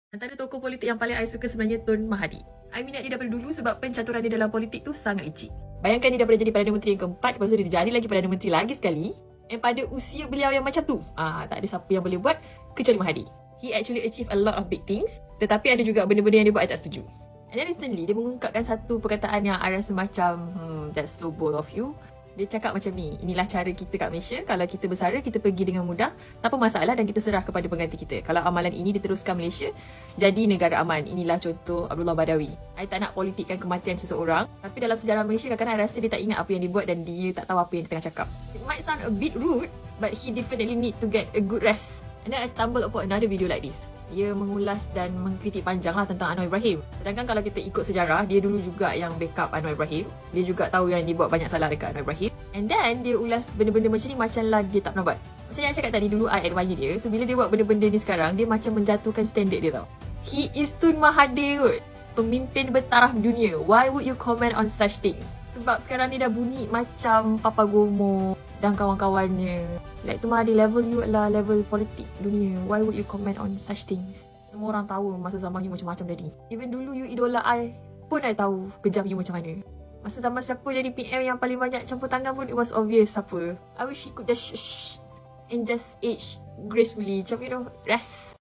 Antara tokoh politik yang paling I suka sebenarnya Tun Mahathir. I minat dia daripada dulu sebab pencaturan dia dalam politik tu sangat licik. Bayangkan dia daripada jadi Perdana Menteri yang keempat, lepas tu dia jadi lagi Perdana Menteri lagi sekali. And pada usia beliau yang macam tu, tak ada siapa yang boleh buat kecuali Mahathir. He actually achieve a lot of big things, tetapi ada juga benda-benda yang dia buat I tak setuju. And then recently, dia mengungkapkan satu perkataan yang I rasa macam, that's so bold of you. Dia cakap macam ni, inilah cara kita kat Malaysia, kalau kita bersara, kita pergi dengan mudah, tanpa masalah dan kita serah kepada pengganti kita. Kalau amalan ini diteruskan Malaysia, jadi negara aman. Inilah contoh Abdullah Badawi. I tak nak politikkan kematian seseorang, tapi dalam sejarah Malaysia kadang-kadang I rasa dia tak ingat apa yang dia buat dan dia tak tahu apa yang dia tengah cakap. It might sound a bit rude, but he definitely need to get a good rest. And then I stumbled upon another video like this. Dia mengulas dan mengkritik panjang lah tentang Anwar Ibrahim. Sedangkan kalau kita ikut sejarah, dia dulu juga yang backup Anwar Ibrahim. Dia juga tahu yang dia buat banyak salah dekat Anwar Ibrahim. And then dia ulas benda-benda macam ni macam lah dia tak pernah buat. Macam yang I cakap tadi, dulu I admire dia. So bila dia buat benda-benda ni sekarang, dia macam menjatuhkan standard dia tau. He is Tun Mahathir kot. Pemimpin bertaraf dunia. Why would you comment on such things? Sebab sekarang ni dah bunyi macam Papa Gomo dan kawan-kawannya. Like Tun Mahathir, level you adalah level politik dunia. Why would you comment on such things? Semua orang tahu masa zaman you macam-macam tadi. Even dulu you idola I pun I tahu kejam you macam mana. Masa zaman siapa jadi PM yang paling banyak campur tangan pun it was obvious siapa. I wish he could just shh and just age gracefully. Macam rest.